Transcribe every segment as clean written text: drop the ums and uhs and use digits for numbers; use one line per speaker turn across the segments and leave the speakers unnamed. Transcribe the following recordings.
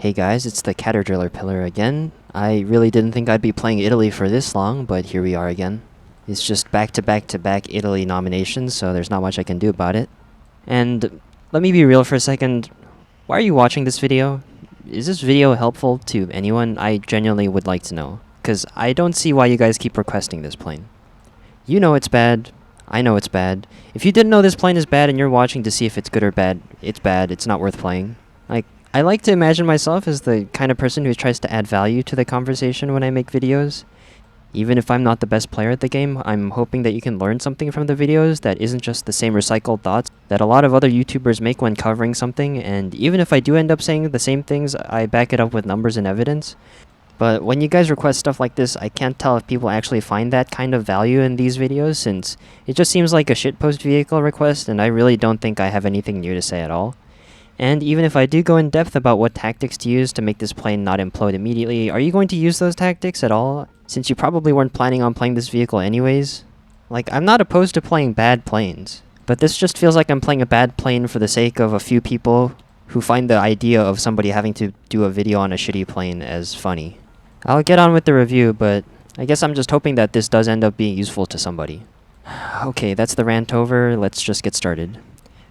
Hey guys, it's the Caterpillar again. I really didn't think I'd be playing Italy for this long, but here we are again. It's just back-to-back-to-back Italy nominations, so there's not much I can do about it. And let me be real for a second. Why are you watching this video? Is this video helpful to anyone? I genuinely would like to know, because I don't see why you guys keep requesting this plane. You know it's bad. I know it's bad. If you didn't know this plane is bad and you're watching to see if it's good or bad, it's bad. It's not worth playing. I like to imagine myself as the kind of person who tries to add value to the conversation when I make videos. Even if I'm not the best player at the game, I'm hoping that you can learn something from the videos that isn't just the same recycled thoughts that a lot of other YouTubers make when covering something, and even if I do end up saying the same things, I back it up with numbers and evidence. But when you guys request stuff like this, I can't tell if people actually find that kind of value in these videos, since it just seems like a shitpost vehicle request, and I really don't think I have anything new to say at all. And even if I do go in depth about what tactics to use to make this plane not implode immediately, are you going to use those tactics at all, since you probably weren't planning on playing this vehicle anyways? I'm not opposed to playing bad planes, but this just feels like I'm playing a bad plane for the sake of a few people who find the idea of somebody having to do a video on a shitty plane as funny. I'll get on with the review, but I guess I'm just hoping that this does end up being useful to somebody. Okay, that's the rant over, let's just get started.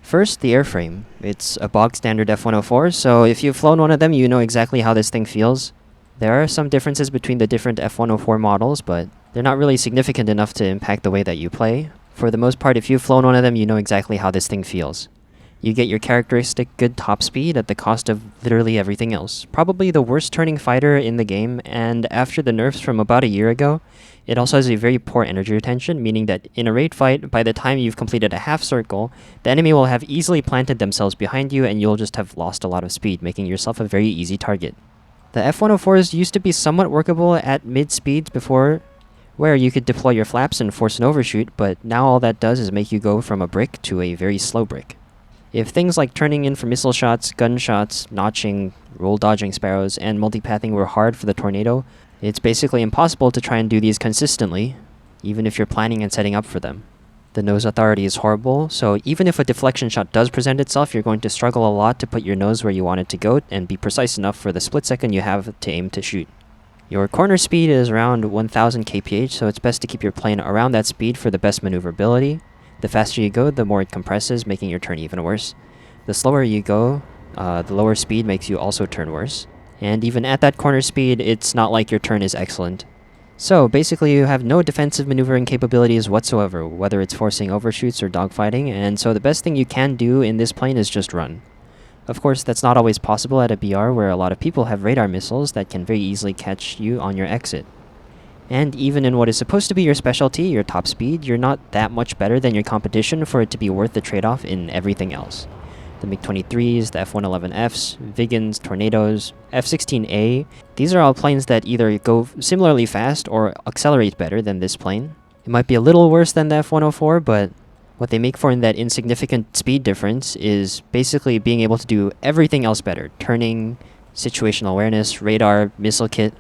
First, the airframe. It's a bog standard F-104, so if you've flown one of them, you know exactly how this thing feels. There are some differences between the different F-104 models, but they're not really significant enough to impact the way that you play. For the most part, if you've flown one of them, you know exactly how this thing feels. You get your characteristic good top speed at the cost of literally everything else. Probably the worst turning fighter in the game, and after the nerfs from about a year ago, it also has a very poor energy retention, meaning that in a raid fight, by the time you've completed a half circle, the enemy will have easily planted themselves behind you and you'll just have lost a lot of speed, making yourself a very easy target. The F-104s used to be somewhat workable at mid speeds before, where you could deploy your flaps and force an overshoot, but now all that does is make you go from a brick to a very slow brick. If things like turning in for missile shots, gunshots, notching, roll dodging sparrows, and multipathing were hard for the Tornado, it's basically impossible to try and do these consistently, even if you're planning and setting up for them. The nose authority is horrible, so even if a deflection shot does present itself, you're going to struggle a lot to put your nose where you want it to go and be precise enough for the split second you have to aim to shoot. Your corner speed is around 1000 kph, so it's best to keep your plane around that speed for the best maneuverability. The faster you go, the more it compresses, making your turn even worse. The slower you go, the lower speed makes you also turn worse. And even at that corner speed, it's not like your turn is excellent. So basically you have no defensive maneuvering capabilities whatsoever, whether it's forcing overshoots or dogfighting, and so the best thing you can do in this plane is just run. Of course, that's not always possible at a BR where a lot of people have radar missiles that can very easily catch you on your exit. And even in what is supposed to be your specialty, your top speed, you're not that much better than your competition for it to be worth the trade-off in everything else. The MiG-23s, the F-111Fs, Vigans, Tornadoes, F-16A, these are all planes that either go similarly fast or accelerate better than this plane. It might be a little worse than the F-104, but what they make for in that insignificant speed difference is basically being able to do everything else better. Turning, situational awareness, radar, missile kit,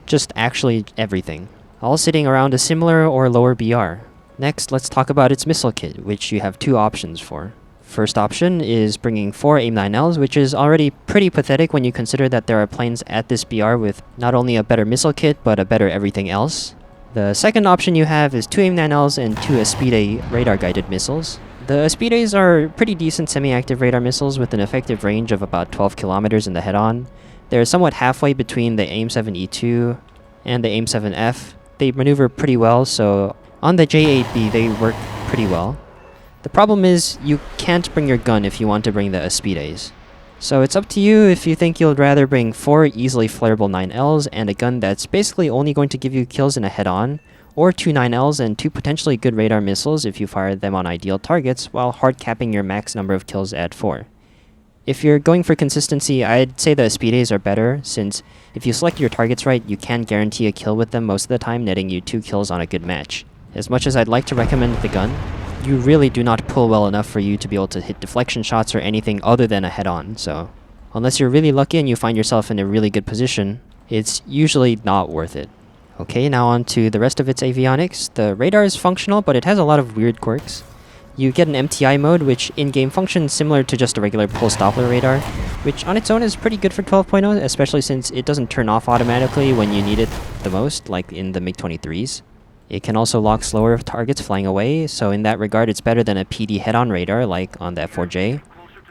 just actually everything. All sitting around a similar or lower BR. Next, let's talk about its missile kit, which you have two options for. First option is bringing 4 AIM-9Ls, which is already pretty pathetic when you consider that there are planes at this BR with not only a better missile kit, but a better everything else. The second option you have is 2 AIM-9Ls and 2 Aspide radar-guided missiles. The Aspides are pretty decent semi-active radar missiles with an effective range of about 12 kilometers in the head-on. They're somewhat halfway between the AIM-7E2 and the AIM-7F. They maneuver pretty well, so on the J-8B they work pretty well. The problem is, you can't bring your gun if you want to bring the Aspides. So it's up to you if you think you'd rather bring 4 easily flareable 9Ls and a gun that's basically only going to give you kills in a head-on, or 2 9Ls and 2 potentially good radar missiles if you fire them on ideal targets while hard capping your max number of kills at 4. If you're going for consistency, I'd say the Aspides are better, since if you select your targets right, you can guarantee a kill with them most of the time, netting you 2 kills on a good match. As much as I'd like to recommend the gun, you really do not pull well enough for you to be able to hit deflection shots or anything other than a head-on, so unless you're really lucky and you find yourself in a really good position, it's usually not worth it. Okay, now on to the rest of its avionics. The radar is functional, but it has a lot of weird quirks. You get an MTI mode, which in-game functions similar to just a regular pulse Doppler radar, which on its own is pretty good for 12.0, especially since it doesn't turn off automatically when you need it the most, like in the MiG-23s. It can also lock slower targets flying away, so in that regard it's better than a PD head-on radar like on the F4J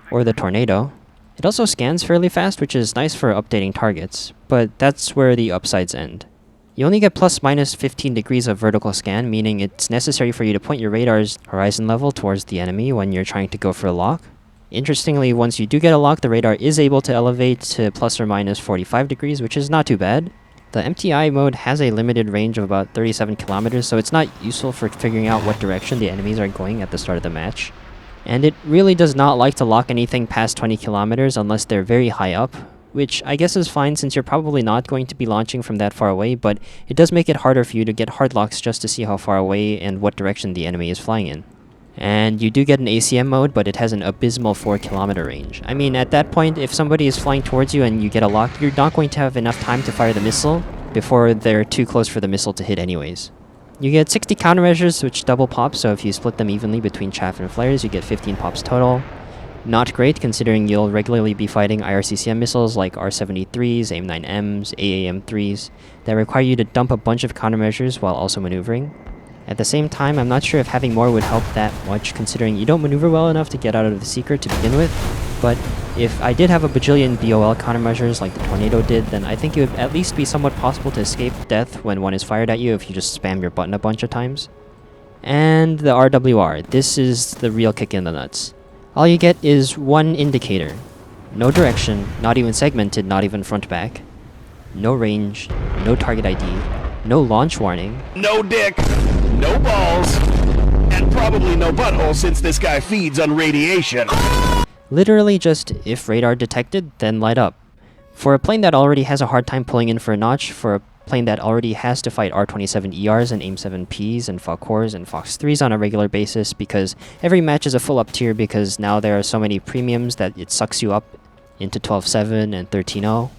or the Tornado. It also scans fairly fast, which is nice for updating targets, but that's where the upsides end. You only get plus/minus 15 degrees of vertical scan, meaning it's necessary for you to point your radar's horizon level towards the enemy when you're trying to go for a lock. Interestingly, once you do get a lock, the radar is able to elevate to plus or minus 45 degrees, which is not too bad. The MTI mode has a limited range of about 37 kilometers, so it's not useful for figuring out what direction the enemies are going at the start of the match. And it really does not like to lock anything past 20 kilometers unless they're very high up, which I guess is fine since you're probably not going to be launching from that far away, but it does make it harder for you to get hard locks just to see how far away and what direction the enemy is flying in. And you do get an ACM mode, but it has an abysmal 4 kilometer range. I mean, at that point, if somebody is flying towards you and you get a lock, you're not going to have enough time to fire the missile before they're too close for the missile to hit anyways. You get 60 countermeasures, which double pop, so if you split them evenly between chaff and flares, you get 15 pops total. Not great, considering you'll regularly be fighting IRCCM missiles like R-73s, AIM-9Ms, AAM-3s that require you to dump a bunch of countermeasures while also maneuvering. At the same time, I'm not sure if having more would help that much, considering you don't maneuver well enough to get out of the secret to begin with, but if I did have a bajillion BOL countermeasures like the Tornado did, then I think it would at least be somewhat possible to escape death when one is fired at you if you just spam your button a bunch of times. And the RWR, this is the real kick in the nuts. All you get is one indicator. No direction, not even segmented, not even front-back. No range, no target ID, no launch warning.
No dick, no balls, and probably no butthole since this guy feeds on radiation.
Literally just, if radar detected, then light up. For a plane that already has a hard time pulling in for a notch, for a plane that already has to fight R-27ERs and AIM-7Ps and Falcors and Fox 3s on a regular basis because every match is a full Uptier because now there are so many premiums that it sucks you up into 12.7 and 13.0.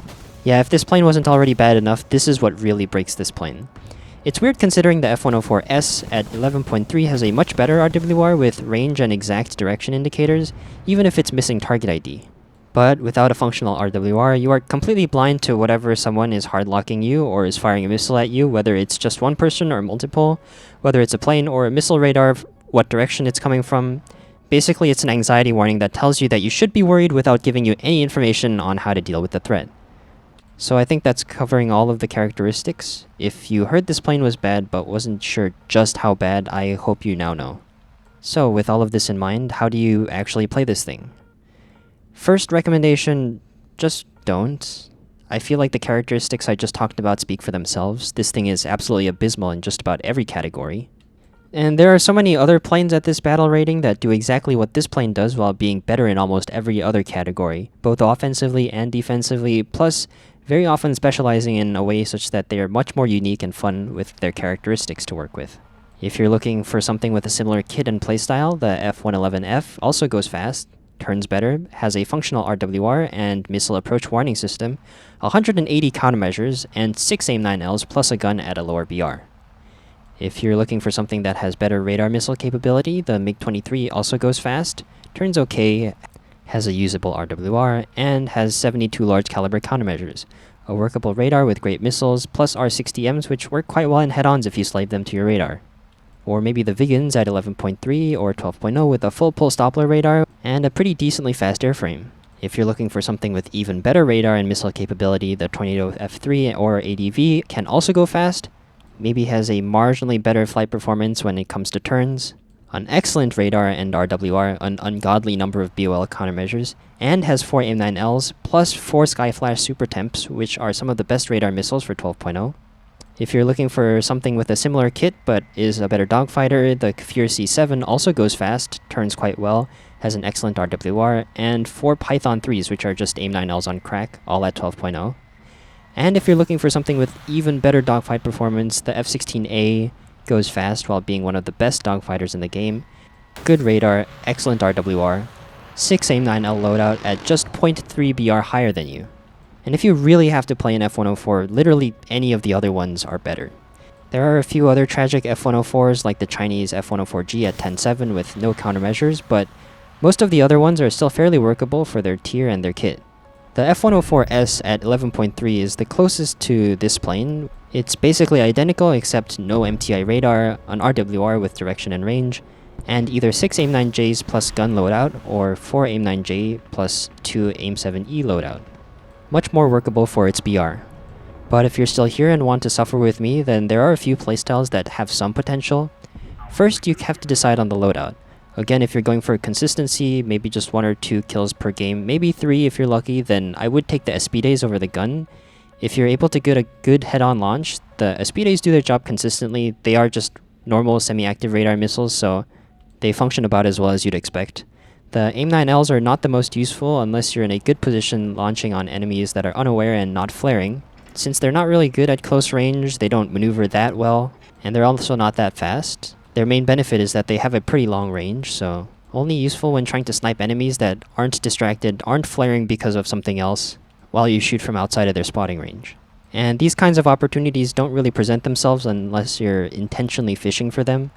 Yeah, if this plane wasn't already bad enough, this is what really breaks this plane. It's weird considering the F-104S at 11.3 has a much better RWR with range and exact direction indicators, even if it's missing target ID. But without a functional RWR, you are completely blind to whatever someone is hardlocking you or is firing a missile at you, whether it's just one person or multiple, whether it's a plane or a missile radar, what direction it's coming from. Basically, it's an anxiety warning that tells you that you should be worried without giving you any information on how to deal with the threat. So I think that's covering all of the characteristics. If you heard this plane was bad but wasn't sure just how bad, I hope you now know. So with all of this in mind, how do you actually play this thing? First recommendation, just don't. I feel like the characteristics I just talked about speak for themselves. This thing is absolutely abysmal in just about every category. And there are so many other planes at this battle rating that do exactly what this plane does while being better in almost every other category, both offensively and defensively, plus very often specializing in a way such that they are much more unique and fun with their characteristics to work with. If you're looking for something with a similar kit and playstyle, the F-111F also goes fast, turns better, has a functional RWR and missile approach warning system, 180 countermeasures, and 6 AIM-9Ls plus a gun at a lower BR. If you're looking for something that has better radar missile capability, the MiG-23 also goes fast, turns okay, has a usable RWR, and has 72 large caliber countermeasures, a workable radar with great missiles, plus R-60Ms which work quite well in head-ons if you slave them to your radar. Or maybe the Vigans at 11.3 or 12.0 with a full pulse Doppler radar and a pretty decently fast airframe. If you're looking for something with even better radar and missile capability, the Tornado F3 or ADV can also go fast, maybe has a marginally better flight performance when it comes to turns, an excellent radar and RWR, an ungodly number of BOL countermeasures, and has 4 AIM-9Ls plus 4 Skyflash Super Temps, which are some of the best radar missiles for 12.0. If you're looking for something with a similar kit but is a better dogfighter, the Kfir C7 also goes fast, turns quite well, has an excellent RWR, and 4 Python 3s, which are just AIM-9Ls on crack, all at 12.0. And if you're looking for something with even better dogfight performance, the F-16A goes fast while being one of the best dogfighters in the game, good radar, excellent RWR, 6 AIM-9L loadout at just 0.3 BR higher than you. And if you really have to play an F-104, literally any of the other ones are better. There are a few other tragic F-104s like the Chinese F-104G at 10.7 with no countermeasures, but most of the other ones are still fairly workable for their tier and their kit. The F-104S at 11.3 is the closest to this plane. It's basically identical except no MTI radar, an RWR with direction and range, and either 6 AIM-9Js plus gun loadout or 4 AIM-9J plus 2 AIM-7E loadout. Much more workable for its BR. But if you're still here and want to suffer with me, then there are a few playstyles that have some potential. First, you have to decide on the loadout. Again, if you're going for consistency, maybe just 1 or 2 kills per game, maybe 3 if you're lucky, then I would take the Aspides over the gun. If you're able to get a good head-on launch, the Aspides do their job consistently. They are just normal semi-active radar missiles, so they function about as well as you'd expect. The AIM-9Ls are not the most useful unless you're in a good position launching on enemies that are unaware and not flaring. Since they're not really good at close range, they don't maneuver that well, and they're also not that fast. Their main benefit is that they have a pretty long range, so only useful when trying to snipe enemies that aren't distracted, aren't flaring because of something else, while you shoot from outside of their spotting range. And these kinds of opportunities don't really present themselves unless you're intentionally fishing for them.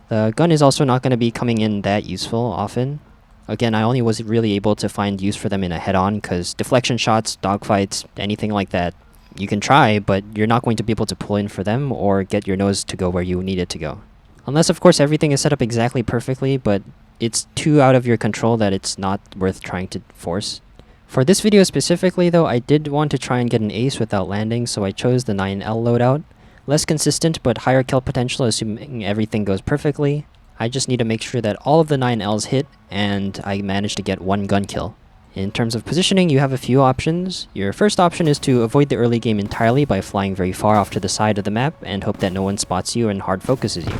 The gun is also not going to be coming in that useful often. Again, I only was really able to find use for them in a head-on, because deflection shots, dogfights, anything like that, you can try, but you're not going to be able to pull in for them or get your nose to go where you need it to go. Unless, of course, everything is set up exactly perfectly, but it's too out of your control that it's not worth trying to force. For this video specifically, though, I did want to try and get an ace without landing, so I chose the 9L loadout. Less consistent, but higher kill potential assuming everything goes perfectly. I just need to make sure that all of the 9Ls hit, and I managed to get 1 gun kill. In terms of positioning, you have a few options. Your first option is to avoid the early game entirely by flying very far off to the side of the map and hope that no one spots you and hard focuses you.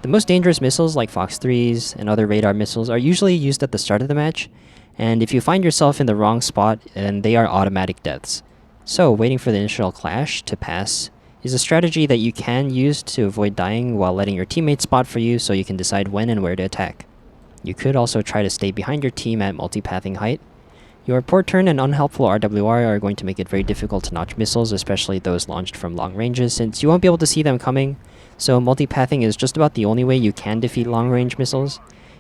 The most dangerous missiles like Fox 3s and other radar missiles are usually used at the start of the match, and if you find yourself in the wrong spot, then they are automatic deaths. So waiting for the initial clash to pass is a strategy that you can use to avoid dying while letting your teammates spot for you so you can decide when and where to attack. You could also try to stay behind your team at multipathing height. Your poor turn and unhelpful RWR are going to make it very difficult to notch missiles, especially those launched from long ranges, since you won't be able to see them coming, so multipathing is just about the only way you can defeat long-range missiles.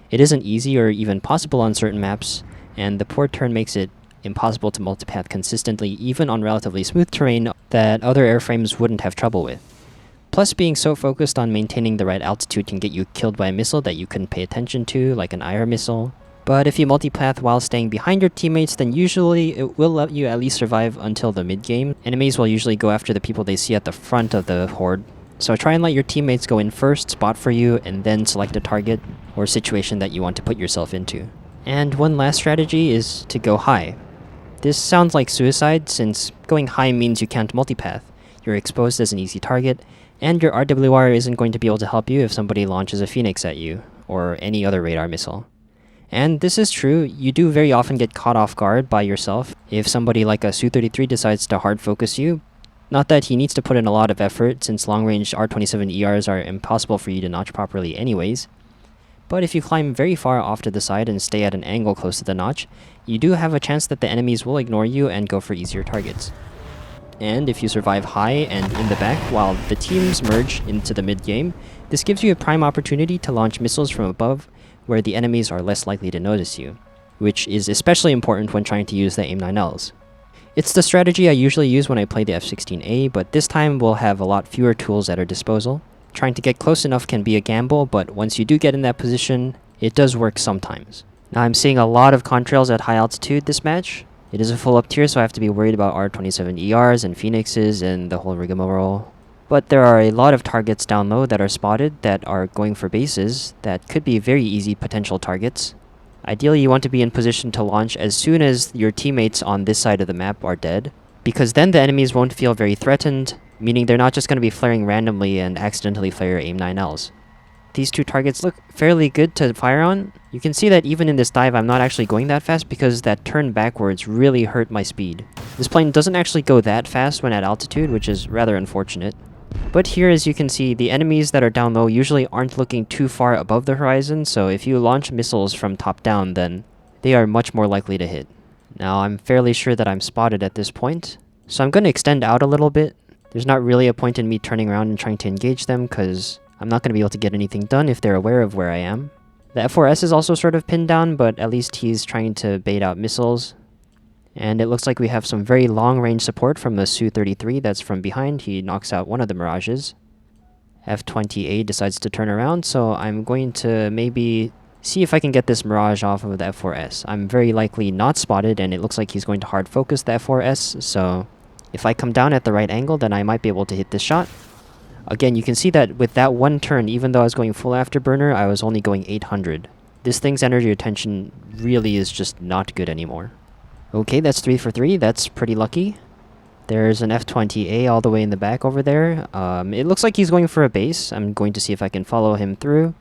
It isn't easy or even possible on certain maps, and the poor turn makes it impossible to multipath consistently even on relatively smooth terrain that other airframes wouldn't have trouble with. Plus, being so focused on maintaining the right altitude can get you killed by a missile that you couldn't pay attention to, like an IR missile. But if you multipath while staying behind your teammates, then usually it will let you at least survive until the mid-game. Enemies will usually go after the people they see at the front of the horde. So try and let your teammates go in first, spot for you, and then select a target or situation that you want to put yourself into. And one last strategy is to go high. This sounds like suicide, since going high means you can't multipath. You're exposed as an easy target, and your RWR isn't going to be able to help you if somebody launches a Phoenix at you, or any other radar missile. And this is true, you do very often get caught off guard by yourself if somebody like a Su-33 decides to hard focus you. Not that he needs to put in a lot of effort, since long-range R-27ERs are impossible for you to notch properly anyways. But if you climb very far off to the side and stay at an angle close to the notch, you do have a chance that the enemies will ignore you and go for easier targets. And if you survive high and in the back while the teams merge into the mid-game, this gives you a prime opportunity to launch missiles from above where the enemies are less likely to notice you, which is especially important when trying to use the AIM-9Ls. It's the strategy I usually use when I play the F-16A, but this time we'll have a lot fewer tools at our disposal. Trying to get close enough can be a gamble, but once you do get in that position, it does work sometimes. Now I'm seeing a lot of contrails at high altitude this match. It is a full Uptier, so I have to be worried about R-27ERs and Phoenixes and the whole rigmarole. But there are a lot of targets down low that are spotted that are going for bases that could be very easy potential targets. Ideally, you want to be in position to launch as soon as your teammates on this side of the map are dead, because then the enemies won't feel very threatened, meaning they're not just going to be flaring randomly and accidentally flare AIM-9Ls. These two targets look fairly good to fire on. You can see that even in this dive I'm not actually going that fast because that turn backwards really hurt my speed. This plane doesn't actually go that fast when at altitude, which is rather unfortunate. But here, as you can see, the enemies that are down low usually aren't looking too far above the horizon, so if you launch missiles from top down, then they are much more likely to hit. Now, I'm fairly sure that I'm spotted at this point, so I'm going to extend out a little bit. There's not really a point in me turning around and trying to engage them, because I'm not going to be able to get anything done if they're aware of where I am. The F-4S is also sort of pinned down, but at least he's trying to bait out missiles. And it looks like we have some very long-range support from the Su-33 that's from behind. He knocks out one of the Mirages. F-20A decides to turn around, so I'm going to maybe see if I can get this Mirage off of the F-4S. I'm very likely not spotted, and it looks like he's going to hard focus the F-4S, so if I come down at the right angle, then I might be able to hit this shot. Again, you can see that with that one turn, even though I was going full afterburner, I was only going 800. This thing's energy retention really is just not good anymore. Okay, that's 3 for 3. That's pretty lucky. There's an F-20A all the way in the back over there. It looks like he's going for a base. I'm going to see if I can follow him through,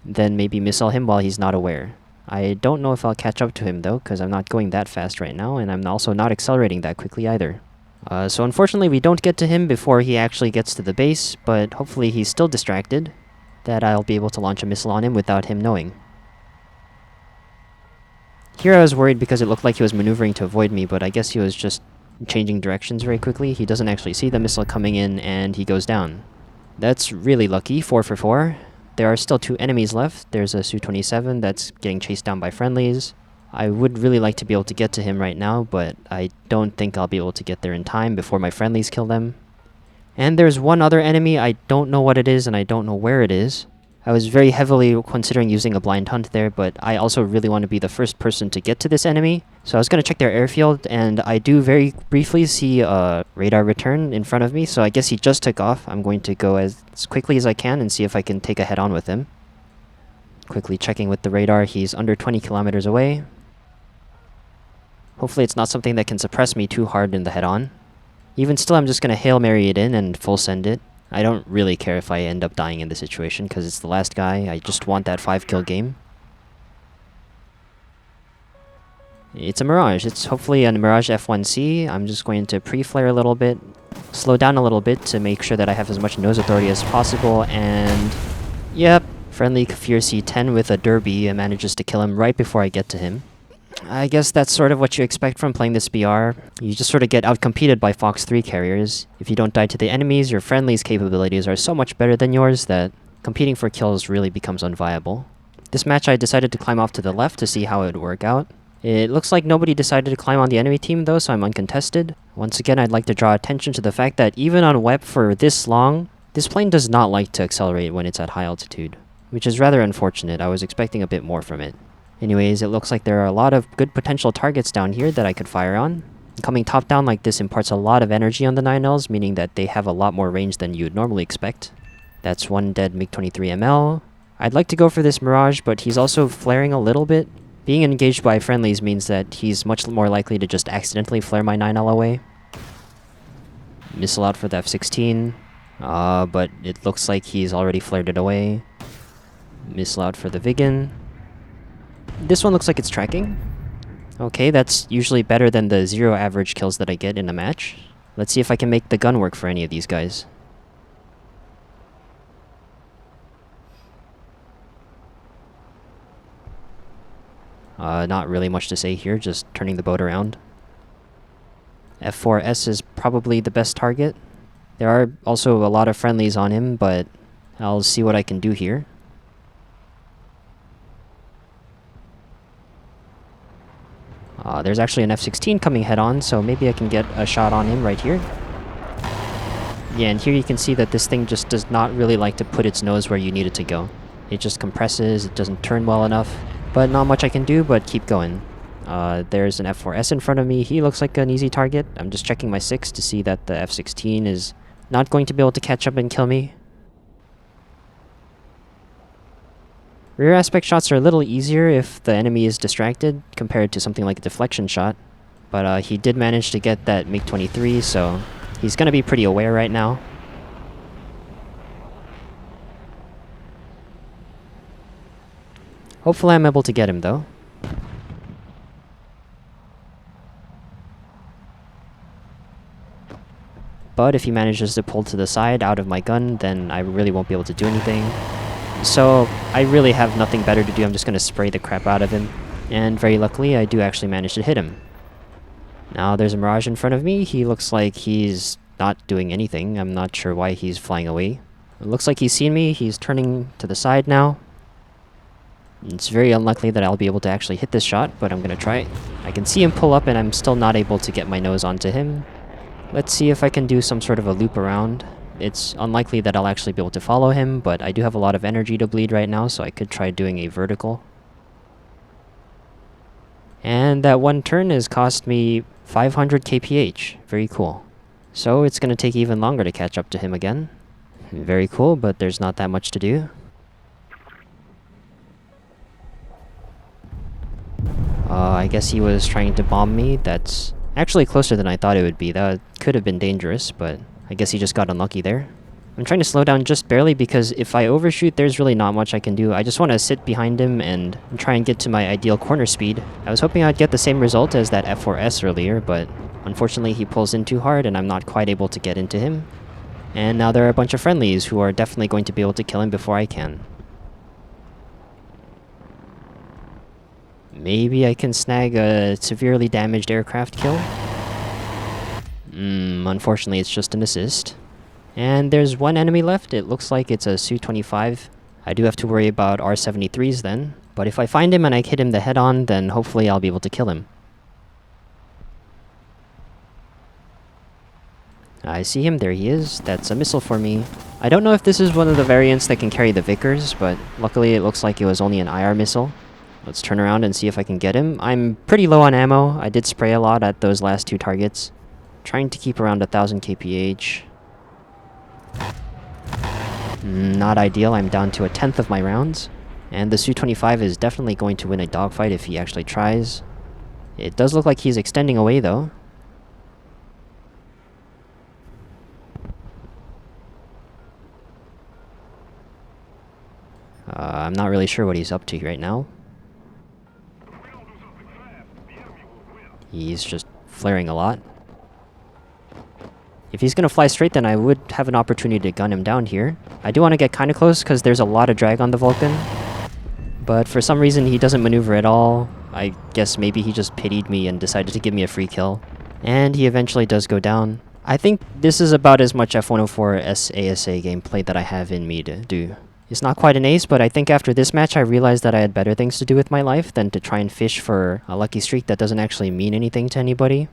then maybe missile him while he's not aware. I don't know if I'll catch up to him though, because I'm not going that fast right now, and I'm also not accelerating that quickly either. So unfortunately we don't get to him before he actually gets to the base, but hopefully he's still distracted, that I'll be able to launch a missile on him without him knowing. Here I was worried because it looked like he was maneuvering to avoid me, but I guess he was just changing directions very quickly. He doesn't actually see the missile coming in, and he goes down. That's really lucky, 4 for 4. There are still 2 enemies left. There's a Su-27 that's getting chased down by friendlies. I would really like to be able to get to him right now, but I don't think I'll be able to get there in time before my friendlies kill them. And there's one other enemy. I don't know what it is, and I don't know where it is. I was very heavily considering using a blind hunt there, but I also really want to be the first person to get to this enemy. So I was going to check their airfield, and I do very briefly see a radar return in front of me, so I guess he just took off. I'm going to go as quickly as I can and see if I can take a head-on with him. Quickly checking with the radar, he's under 20 kilometers away. Hopefully it's not something that can suppress me too hard in the head-on. Even still, I'm just going to Hail Mary it in and full send it. I don't really care if I end up dying in this situation, because it's the last guy. I just want that 5-kill game. It's a Mirage. It's hopefully a Mirage F1C. I'm just going to pre-flare a little bit, slow down a little bit to make sure that I have as much nose authority as possible, and... yep, friendly Kafir C-10 with a Derby manages to kill him right before I get to him. I guess that's sort of what you expect from playing this BR. You just sort of get outcompeted by Fox 3 carriers. If you don't die to the enemies, your friendly's capabilities are so much better than yours that competing for kills really becomes unviable. This match I decided to climb off to the left to see how it would work out. It looks like nobody decided to climb on the enemy team though, so I'm uncontested. Once again, I'd like to draw attention to the fact that even on WEP for this long, this plane does not like to accelerate when it's at high altitude, which is rather unfortunate. I was expecting a bit more from it. Anyways, it looks like there are a lot of good potential targets down here that I could fire on. Coming top down like this imparts a lot of energy on the 9Ls, meaning that they have a lot more range than you would normally expect. That's one dead MiG-23ML. I'd like to go for this Mirage, but he's also flaring a little bit. Being engaged by friendlies means that he's much more likely to just accidentally flare my 9L away. Missile out for the F-16, but it looks like he's already flared it away. Missile out for the Viggen. This one looks like it's tracking. Okay, that's usually better than the 0 average kills that I get in a match. Let's see if I can make the gun work for any of these guys. Not really much to say here, just turning the boat around. F-4S is probably the best target. There are also a lot of friendlies on him, but I'll see what I can do here. There's actually an F-16 coming head-on, so maybe I can get a shot on him right here. Yeah, and here you can see that this thing just does not really like to put its nose where you need it to go. It just compresses, it doesn't turn well enough, but not much I can do but keep going. There's an F-4S in front of me. He looks like an easy target. I'm just checking my 6 to see that the F-16 is not going to be able to catch up and kill me. Rear aspect shots are a little easier if the enemy is distracted compared to something like a deflection shot. But he did manage to get that MiG-23, so he's going to be pretty aware right now. Hopefully I'm able to get him though. But if he manages to pull to the side out of my gun, then I really won't be able to do anything. So I really have nothing better to do. I'm just going to spray the crap out of him. And very luckily, I do actually manage to hit him. Now there's a Mirage in front of me. He looks like he's not doing anything. I'm not sure why he's flying away. It looks like he's seen me. He's turning to the side now. It's very unlikely that I'll be able to actually hit this shot, but I'm gonna try. I can see him pull up and I'm still not able to get my nose onto him. Let's see if I can do some sort of a loop around. It's unlikely that I'll actually be able to follow him, but I do have a lot of energy to bleed right now, so I could try doing a vertical. And that one turn has cost me 500 kph. Very cool. So it's gonna take even longer to catch up to him again. Very cool, but there's not that much to do. I guess he was trying to bomb me. That's actually closer than I thought it would be. That could have been dangerous, but I guess he just got unlucky there. I'm trying to slow down just barely because if I overshoot, there's really not much I can do. I just want to sit behind him and try and get to my ideal corner speed. I was hoping I'd get the same result as that F-4S earlier, but unfortunately he pulls in too hard and I'm not quite able to get into him. And now there are a bunch of friendlies who are definitely going to be able to kill him before I can. Maybe I can snag a severely damaged aircraft kill? Unfortunately it's just an assist. And there's one enemy left. It looks like it's a Su-25. I do have to worry about R-73s then. But if I find him and I hit him the head-on, then hopefully I'll be able to kill him. I see him. There he is. That's a missile for me. I don't know if this is one of the variants that can carry the Vickers, but luckily it looks like it was only an IR missile. Let's turn around and see if I can get him. I'm pretty low on ammo. I did spray a lot at those last two targets. Trying to keep around 1000 kph. Not ideal. I'm down to 1/10 of my rounds. And the Su-25 is definitely going to win a dogfight if he actually tries. It does look like he's extending away though. I'm not really sure what he's up to right now. He's just flaring a lot. If he's gonna fly straight, then I would have an opportunity to gun him down here. I do want to get kind of close because there's a lot of drag on the Vulcan. But for some reason he doesn't maneuver at all. I guess maybe he just pitied me and decided to give me a free kill. And he eventually does go down. I think this is about as much F-104S.ASA gameplay that I have in me to do. It's not quite an ace, but I think after this match I realized that I had better things to do with my life than to try and fish for a lucky streak that doesn't actually mean anything to anybody.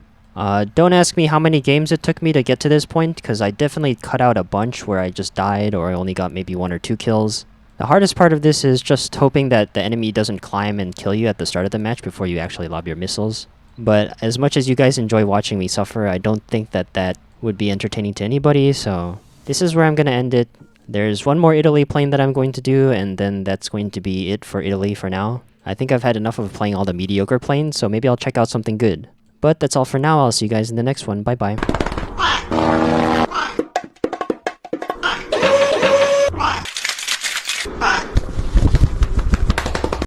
Don't ask me how many games it took me to get to this point, because I definitely cut out a bunch where I just died or I only got maybe 1 or 2 kills. The hardest part of this is just hoping that the enemy doesn't climb and kill you at the start of the match before you actually lob your missiles. But as much as you guys enjoy watching me suffer, I don't think that that would be entertaining to anybody, so this is where I'm going to end it. There's one more Italy plane that I'm going to do, and then that's going to be it for Italy for now. I think I've had enough of playing all the mediocre planes, so maybe I'll check out something good. But that's all for now. I'll see you guys in the next one. Bye-bye.